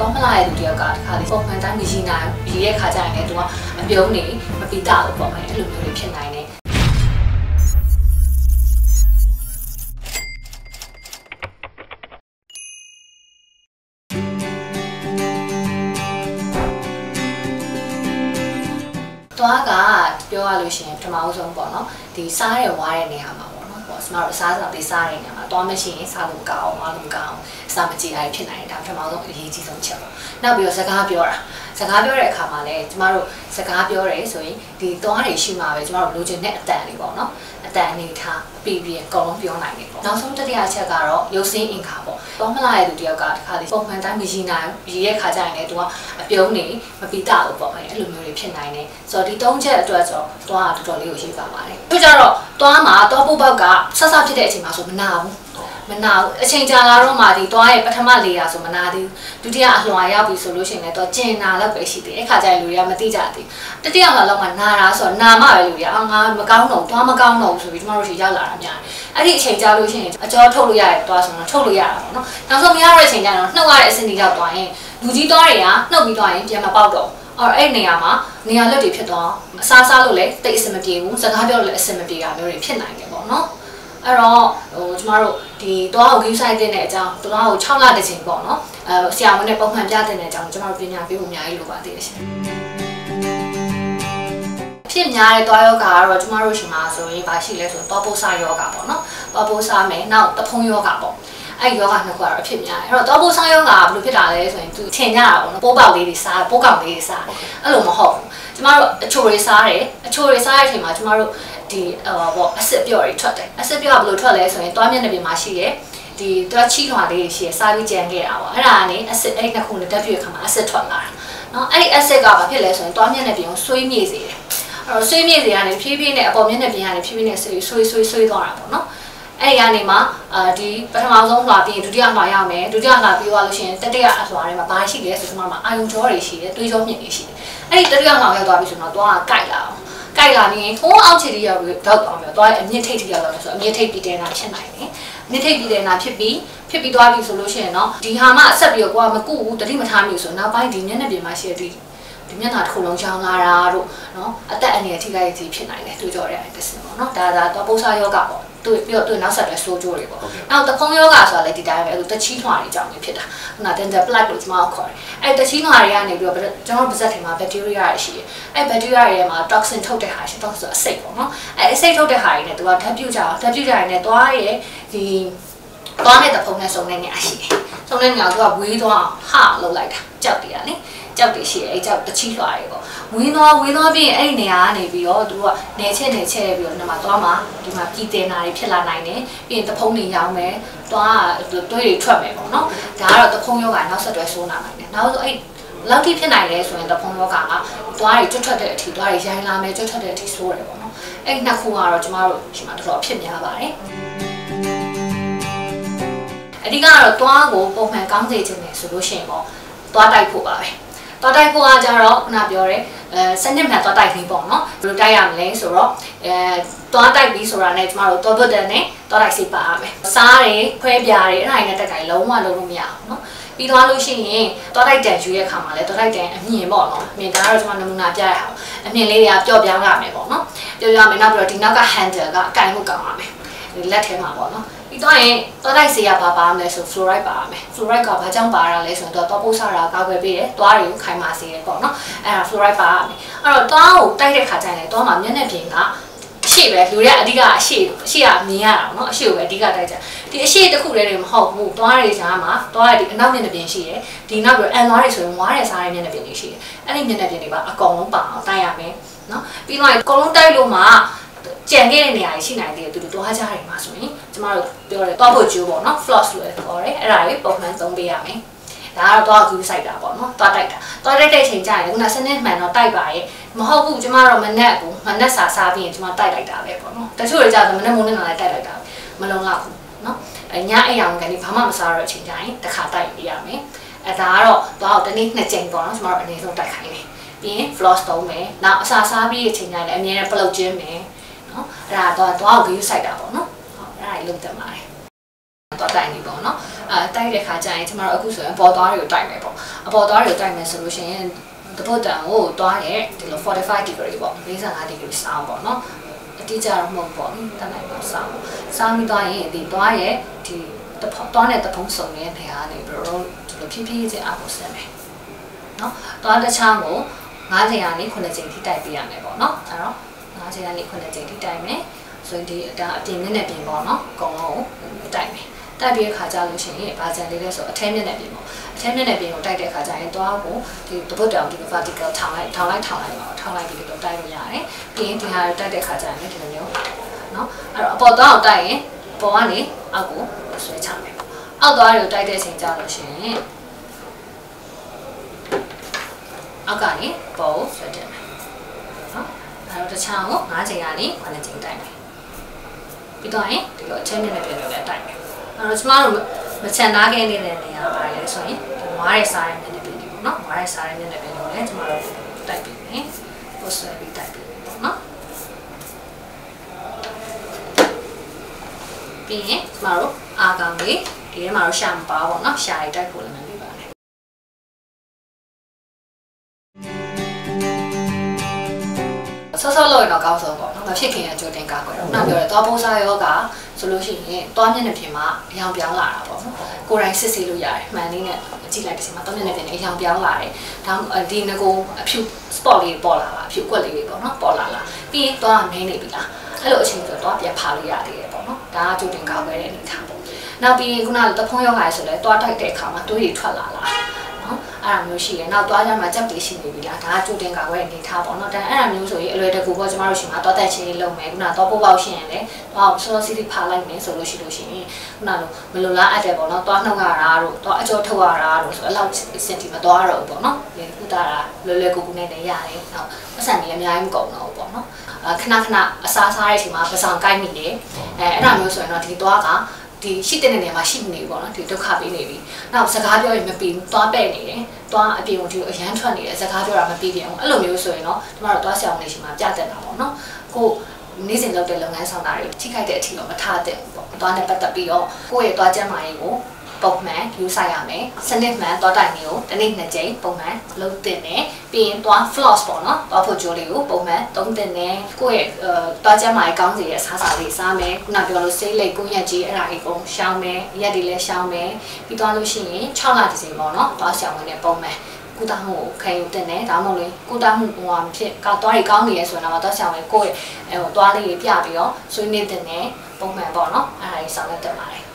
တော့မလာရတဲ့တယောက်ကတခါလေပုံမှန်တိုင်းမရှိနိုင်ရေးတဲ့ခါကျရင်လည်းသူကအပြုံးနေမပီတာလို့ပေါ့မယ်အဲ့လိုမျိုးတွေဖြစ်နိုင်တယ်သွားကပြောရလို့ရှိရင်ပထမဆုံးပေါ့နော်ဒီစားရဝါးတဲ့နေရာမှာပေါ့နော်ပေါ့စမတို့အစားအစာတွေစားတဲ့နေရာမှာသွားမရှိရင်စားလို့ကောင်းအားလို့ကောင်းစားမကြည့်ရဖြစ်နိုင်တယ်ဒါပထမဆုံးအရေးကြီးဆုံးချက်ပေါ့နောက်ပြီးတော့စကားပြောတဲ့အခါမှာလည်းကျမတို့စကားပြောရဲဆိုရင်ဒီသွားတွေရှိမှာပဲကျမတို့လိုချင်တဲ့အတန်လေးပေါ့နော်အတန်အနေထားပြီးအကုန်လုံးပြောနိုင်တယ်ပေါ့နောက်ဆုံးတတိယချက်ကတော့ရုပ်စင်းအင်္ဂါပေါ့သွားမလာရတဲ့တယောက်ကတခါလေပုံမှန်တိုင်းမရှိနိုင်ရေးတဲ့ခါကျရင်လည်းသူကအပြုံးနေမပီတာလို့ပေါ့မယ်အဲ့လိုမျိုးတွေဖြစ်နိုင်တယ်ဆိုတော့ဒီ၃ချက်အတွက်ဆိုသွားတော်တော်လေးကိုရှိပါပါတယ်သူကြတော့သွားမှာသွားပုတ်ပေါက်ကဆက်ဆက်ဖြစ်တဲ့အချိန်မှာဆိုမနာဘူးအချိန်ကြာလာတော့မှဒီသွားရဲ့ပထမလေယာဆိုမနာသေးဘူးဒုတိယအလွှာရောက်ပြီဆိုလို့ရှိရင်လည်းတော့ကျင်နာလောက်ပဲရှိသေးတယ်အခါကျရင်လူတွေကမသိကြသေးဘူးတတိယလောက်မှနာတာဆိုတော့နာမှပဲလူတွေကငါမကောင်းတော့သွားမကောင်းတော့ဆိုပြီးကျမတို့ရှိရောက်လာတာများတယ်အဲ့ဒီအချိန်ကြာလို့ရှိရင်အကျော်ထုတ်လို့ရတယ်သွားဆိုတော့ထုတ်လို့ရတာပေါ့နော်နောက်ဆုံးမရတဲ့အချိန်ကျတော့နှုတ်ရတဲ့အဆင့်ကြီးရောက်သွားရင်လူကြီးသွားတွေကနှုတ်ပြီးသွားရင်ပြန်မပေါက်တော့အဲ့နေရာမှာနေရာလွတ်တွေဖြစ်သွားအစားလို့လည်းတိတ်အဆင်မပြေဘူးစကားပြောလို့လည်းအဆင်မပြေတာမျိုးတွေဖြစ်နိုင်တယ်ပေါ့နော်အဲ့တော့ကျမတို့ဒီသွားကို give site တဲ့အကြောင်းသွားကို6လတစ်ချိန်ပေါ့နော်ဆရာဝန်နဲ့ပုံမှန်ပြတဲ့အကြောင်းကျမတို့ပညာပေးဖို့အများကြီးလိုပါသေးတယ်ရှင်ဖြစ်များတဲ့သွားယောဂါကတော့ကျမတို့ရှိမှာဆိုရင်ဘာရှိလဲဆိုတော့သွားပုတ်ဆယောဂါပေါ့နော်သွားပုတ်ဆမယ်နောက်တဖုံယောဂါပေါ့အဲ့ယောဂါနှစ်ခုကတော့အဖြစ်များတယ်အဲ့တော့သွားပုတ်ဆယောဂါကဘယ်လိုဖြစ်တာလဲဆိုရင်သူထင်ကြတာပေါ့နော်ပိုးပေါက်လေးတွေစားပိုးကောင်လေးတွေစားအဲ့လိုမဟုတ်ဘူးကျမတို့အချိုတွေစားတယ်အချိုတွေစားတဲ့အချိန်မှာကျမတို့ဒီပေါ့အစစ်ပြော့တွေထွက်တယ်အစစ်ပြော့ကဘယ်လိုထွက်လဲဆိုရင်သွားမျက်နှာပြင်မှာရှိတယ်ဒီတွားချီလွှာလေးတွေရှိရစားပြီးကြံခဲ့တာပေါ့အဲ့ဒါကနေအစစ်အဲ့နှစ်ခုနဲ့တက်ပြည့်ခါမှာအစစ်ထွက်လာတာနော်အဲ့ဒီအစစ်ကဘာဖြစ်လဲဆိုရင်သွားမျက်နှာပြင်ကိုဆွေးမြေ့စေတယ်အဲ့တော့ဆွေးမြေ့စေရနေဖြည်းဖြည်းနဲ့အပေါ်မျက်နှာပြင်ကနေဖြည်းဖြည်းနဲ့ဆွေးသွားတာပေါ့နော်အဲ့ဒီကနေမှဒီပထမဆုံးလွှာပြီးဒုတိယလွှာရမယ်ဒုတိယလွှာပြီးသွားလို့ရှိရင်တတိယအလွှာထဲမှာဘာရှိလဲဆိုတော့အာယုံကြောတွေရှိတယ်တွေးကြောမြင့်တွေရှိတယ်အဲ့ဒီတတိယလွှာရောက်သွားပြီဆိုတော့သွားကကြိုက်လာအောင်ကြိုက်လာနေရင်ဟိုးအောက်ခြေတွေရောက်ပြီးတော့သွားမယ်သွားရဲ့အမြင့်ထိပ်ထိရောက်သွားမယ်ဆိုတော့အမြင့်ထိပ်ပြီးတဲ့နာဖြစ်နိုင်တယ်အမြင့်ထိပ်ပြီးတဲ့နာဖြစ်ပြီးသွားပြီဆိုလို့ရှိရင်တော့ဒီဟာမှအဆက်ပြီးတော့ကိုကမကုဘူးတတိမထားမျိုးဆိုနောက်ပိုင်းဒီမျက်နှာပြင်မှာရှိတဲ့ဒီမျက်နှာတစ်ခုလုံးချောင်းလာတာတို့နော်အသက်အန္တရာယ်ထိခိုက်ခြင်းဖြစ်နိုင်တယ်တွေ့ကြရတဲ့တစ်စင်ပေါ့နော်ဒါတော့ပု္ပ္ပာယောဂပေါ့တွေ့ပြီးတော့နောက်ဆက်တွဲဆိုးကျိုးတွေပေါ့နောက်တခုံးယောဂဆိုတာလည်းဒီတိုင်းပဲအဲ့လိုတချီးထွားတွေကြောင့်ဖြစ်တာခုန dental plaque လို့ကျွန်မခေါ်တယ်အဲ့တချီးထွားတွေကနေပြီးတော့ကျွန်တော်ပါးစပ်ထဲမှာ bacteria တွေရှိတယ်အဲ့ bacteria တွေထဲမှာ toxin ထုတ်တဲ့ဟာရှိတော့ဆိုအဆိပ်ပေါ့နော်အဲ့အဆိပ်ထုတ်တဲ့ဟာတွေနဲ့သူကဓာတ်ပြုတ်ကြရင်လည်းသွားရဲ့ဒီသွားတဲ့ဖုံနဲ့စုံတဲ့နေရာရှိတယ်စုံတဲ့နေရာသူကဝေးသွားဟာလောက်လိုက်တာကြောက်တယ်လေကြောက်တွေရှိတယ်အဲ့ကြောက်တချီလွှာတွေပေါ့ဝင်းသွားပြီးအဲ့ဒီနေရာကနေပြီးတော့သူကနေချက်ပြီးတော့ဒီမှာသွားမှာဒီမှာပြည်တင်တာတွေဖြစ်လာနိုင်တယ်ပြီးရင်တဖုံးတွေရောင်းမယ်သွားတွေးတွေထွက်မယ်ပေါ့နော်ဒါကတော့တဖုံးယောဂနောက်ဆက်တွဲဆိုးလာနိုင်တယ်နောက်ဆိုအဲ့လောက်ထိဖြစ်နိုင်လဲဆိုရင်တဖုံးယောဂကသွားတွေကျွတ်ထွက်တဲ့အထိသွားတွေရိုင်းလာမယ်ကျွတ်ထွက်တဲ့အထိဆိုးတယ်ပေါ့နော်အဲ့နှစ်ခုကတော့ကျမတို့ဒီမှာတော်တော်ဖြစ်များပါတယ်အဓိကတော့သွားကိုပုံမှန်ကောင်းစေခြင်းနဲ့ဆိုလို့ရှိရင်ပေါ့သွားတိုက်ဖို့ပါပဲသွားတိုက်ဖို့ကကြတော့ခုနပြောရဲစနစ်မှန်သွားတိုက်ပြီးပေါ့နော်ဘယ်လိုတိုက်ရမလဲဆိုတော့သွားတိုက်ပြီးဆိုတာနဲ့ကျမတို့သွားဘတ်တန်နဲ့သွားတိုက်စိတ်ပါရမယ်စားတွေခွဲပြားတွေအဲ့ဒါနဲ့တက်တိုင်းလုံးဝလုံးလို့မရအောင်နော်ပြီးသွားလို့ရှိရင်သွားတိုက်တန်ယူရဲ့အခါမှာလည်းသွားတိုက်တန်အမြင်ပေါ့နော်အမြင်ဒါကတော့ကျမနမူနာပြရအောင်အမြင်လေးတွေကပျော့ပြောင်းရမယ်ပေါ့နော်ပျော့ပြောင်းမယ်နောက်ပြီးတော့ဒီနောက်က handle ကအကင်မှုကောင်းရမယ်လက်ထဲမှာပေါ့နော်ပြီးတော့ရင်သွားတိုက်စေရပါမလဲဆို fluoride ပါရမယ် fluoride ကဘာကြောင့်ပါရလဲဆိုတော့သွားပုတ်ဆတာကောက်ွယ်ပေးတယ်သွားတွေကိုခိုင်မာစေတယ်ပေါ့နော်အဲ့ဒါ fluoride ပါရမယ်အဲ့တော့သွားကိုတိုက်တဲ့ခါကျရင်သွားမှာမျက်နှာပြင်ကအရှိပဲလူတွေကအဓိကအရှိကမြင်ရတာပေါ့နော်အရှိကိုပဲအဓိကတိုက်ကြဒီအရှိတစ်ခုတည်းတွေမဟုတ်ဘူးသွားတွေကြားမှာသွားရဒီအနောက်မျက်နှာပြင်ရှိတယ်ဒီနောက်ပြီးအန်သွားတွေဆိုရင်ဝါးတဲ့စားတဲ့မျက်နှာပြင်တွေရှိတယ်အဲ့ဒီမျက်နှာပြင်တွေပါအကုန်လုံးပါအောင်တိုက်ရမယ်နော်ပြီးတော့အကုန်လုံးတိုက်လို့မှကြံခဲ့တဲ့နေရာရှိနိုင်တယ်သူတို့သွားကြတယ်မှာဆိုရင်ကျမတို့ပြောတယ်သွားဖို့ကြိုးပေါ့နော် floss လို့ခေါ်တယ်အဲ့ဒါလေးပုံမှန်သုံးပေးရမယ်ဒါကတော့သွားကူးဆိုင်တာပေါ့နော်သွားတိုက်တဲ့အချိန်ကျရင်ခုနစနစ်မှန်တော့တိုက်ပါရဲ့မဟုတ်ဘူးကျမတို့မနက်စားပြီးရင်ကျမတိုက်လိုက်တာပဲပေါ့နော်တချို့တွေကြတော့မနက်မိုးနဲ့လိုက်တိုက်လိုက်တာမလုံလောက်ဘူးနော်ညအိမ်အောင်ကနေဘာမှမစားတော့အချိန်ကျရင်တစ်ခါတိုက်ပြရမယ်အဲဒါကတော့သွားတော့တနေ့2ကြိမ်ပေါ့နော်ကျမတို့အနေဆုံးတိုက်ခိုင်းတယ်ပြီးရင် floss သုံးမယ်နောက်အစားပြီးအချိန်ကျရင်လည်းအမြဲတမ်းပလုတ်ခြင်းမယ်အဲ့ဒါတော့သွားကို view site တာပေါ့နော်ဟုတ်အဲ့ဒါကြီးလုံးတက်ပါတယ်သွားတိုင်နေပေါ့နော် တိုက်တဲ့ခါကျရင်ကျမတို့အခုဆိုရင်အပေါ်သွားတွေကိုတိုက်မယ်ပေါ့အပေါ်သွားတွေကိုတိုက်မယ်ဆိုလို့ရှိရင်တပုတ်တန်ကိုသွားရဲ့ဒီလို45 degree ပေါ့45 degree စောင်းပေါ့နော်အတိအကျတော့မဟုတ်ပေါ့တတ်နိုင်ပါစောင်းပြီးသွားရင်ဒီသွားရဲ့ဒီသွားနဲ့တဖုံးစုံနေတဲ့နေရာကနေပြီးတော့ဒီလိုဖြည်းဖြည်းချင်းအောက်ကိုဆက်မယ်နော်သွားတစ်ချောင်းကို9ချိန်ကနေ9ချိန်ထိတိုက်ပေးရမယ်ပေါ့နော်အဲ့တော့9ချိန်ကနေ9ချိန်ထိတိုက်မယ်ဆိုရင်ဒီဒါအပြင်မျက်နှာပြင်ပေါ့နော်အကုန်လုံးကိုတိုက်မယ်တိုက်ပြီးခါကြလို့ရှိရင်ဘာကြံလေးလဲဆိုအထဲမျက်နှာပြင်ပေါ့အထဲမျက်နှာပြင်ကိုတိုက်တဲ့ခါကျရင်သွားကိုဒီတပုတ်တောင်ဒီ vertical ထောင်လိုက်ပါထောင်လိုက်ပြီးတော့တိုက်လို့ရတယ်ပြီးရင်ဒီဟာတိုက်တဲ့ခါကျရင်ဒီလိုမျိုးနော်အဲ့တော့အပေါ်သွားအောင်တိုက်ရင်ပေါ်ကနေအောက်ကိုဆွဲချမယ်အောက်သွားတွေကိုတိုက်တဲ့အချိန်ကြလို့ရှိရင်အောက်ကနေပေါ်ကိုဆွဲတင်မယ်နော်အဲ့တော့တစ်ချောင်းကို9ချိန်ကနေ9ချိန်တိုက်မယ်ပြီးတော့ရင်ဒီလိုအချင်းနဲ့ပြင်လို့လည်းတိုက်မယ်အဲ့တော့ကျမတို့မချန်သားခဲ့နေတဲ့နေရာပါလေဆိုရင်ဒီဝါးရဲ့စားရဲ့မျက်နှာပြင်ဒီပေါ့နော်ဝါးရဲ့စားရဲ့မျက်နှာပြင်ကိုလည်းကျမတို့တိုက်ပြီးမယ်ပို့ဆွဲပြီးတိုက်ပြီးပေါ့နော်ပြီးရင်ကျမတို့အာကောင်လေးဒီထဲမှာတော့ရှာမပါပေါ့နော်ရှာရိုက်တိုက်ဖို့လည်းမလုပ်ပါနဲ့ဆော့လို့ရတော့ကောင်းဆုံးပေါ့နော်မဖြစ်ခင်ကကြိုတင်ကာကွယ်တော့နောက်ပြောတယ်သွားပိုးစားယောဂဆိုလို့ရှိရင်သွားမျက်နှာပြင်မှာအယောင်ပြောင်းလာတာပေါ့နော်ကိုယ်တိုင်စစ်ဆေးလို့ရတယ်မှန်လေးနဲ့ကြည့်လိုက်တဲ့ချိန်မှာသွားမျက်နှာပြင်နဲ့အယောင်ပြောင်းလာတယ်ဒါဒီငကိုအဖြူ spot လေးပေါ်လာတာအဖြူကွက်လေးတွေပေါ့နော်ပေါ်လာပြီးရင်သွားမင်းနေပြီလားအဲ့လိုအချိန်ဆိုသွားပြန်ဖာလို့ရသေးတယ်ပေါ့နော်ဒါကကြိုတင်ကာကွယ်တဲ့အနေထားပေါ့နောက်ပြီးခုနကတဖုံးယောဂါဆိုလဲသွားတိုက်တဲ့အခါမှာသွေးတွေထွက်လာလားနော်အဲ့ဒါမျိုးရှိတယ်နောက်သွားကြမှာကြောက်တွေရှိနေပြီလားဒါကကြိုတင်ကာကွယ်တဲ့အနေထားပေါ့နော်ဒါအဲ့ဒါမျိုးဆိုရင်အလွယ်တကူပေါ့ကျမတို့ရှိမှာသွားတက်ချင်းလေးလုပ်မယ်ခုနသွားပိုးပေါက်ရှင်းရင်လည်းသွားဆောစေးလေးဖာလိုက်မယ်ဆိုလို့ရှိရင်ခုနလိုမလိုလားအပ်တယ်ပေါ့နော်သွားနှုတ်ရတာတို့သွားအကျော်ထုတ်ရတာတို့ဆိုအဲ့လောက်စင်တီမသွားတော့ဘူးပေါ့နော်ဒီဥတာတာလွယ်ကူကူနဲ့လည်းရတယ်နောက်ပတ်စံကြီးအများကြီးမကုန်တော့ဘူးပေါ့နော်ခဏအစားစားတဲ့အချိန်မှာပစောင်ကိုက်မိတယ်အဲ့ဒါမျိုးဆိုရင်တော့ဒီသွားကဒီရှိတဲ့နေရာမှာရှိနေပြီပေါ့နော်ဒီဒုက္ခပေးနေပြီနောက်စကားပြောရင်မပြီးဘူးသွားပဲ့နေတယ်သွားအပြင်ကိုဒီအရန်ထွက်နေတယ်စကားပြောတာမပြီးပြန်ဘူးအဲ့လိုမျိုးဆိုရင်တော့ကျမတို့သွားဆရာဝန်တွေရှိမှပြတတ်တာပေါ့နော်ကိုနေ့စဉ်လုပ်တဲ့လုပ်ငန်းဆောင်တာတွေထိခိုက်တဲ့အထိတော့မထားတဲ့ဘူးပေါ့သွားနဲ့ပတ်သက်ပြီးတော့ကိုယ့်ရဲ့သွားကျန်းမာရေးကိုပုံမှန်ယူဆိုင်ရမယ်စနစ်မှန်သွားတိုင်မျိုးတစ်နေ့2ကြိမ်ပုံမှန်လုပ်တင်တယ်ပြီးရင်သွား floss ပေါ့နော်သွားဖို့ကြိုးလေးကိုပုံမှန်သုံးတင်တယ်ကိုယ့်ရဲ့သွားကျန်းမာရေးကောင်းစေတဲ့စားစာလေးစားမယ်ခုနပြောလို့စိတ်လိတ်ကိုညက်ကြီးအဲ့ဒါကြီးပုံရှောင်းမယ်ရက်တွေလည်းရှောင်းမယ်ပြီးသွားလို့ရှိရင်6လတစ်ကြိမ်ပေါ့နော်သွားရှောင်းဝင်တဲ့ပုံမှန်ကုသမှုကိုခံယူတင်တယ်ဒါမှမဟုတ်လေကုသမှုဟိုဟာဖြစ်သွားတွေကောင်းနေရဲဆိုတော့သွားရှောင်းဝင်ကိုယ့်ရဲ့သွားလေးတွေပြပြီးတော့ဆွေးနွေးတင်တယ်ပုံမှန်ပေါ့နော်အဲ့ဒါကြီးဆောင်ရွက်တင်ပါတယ်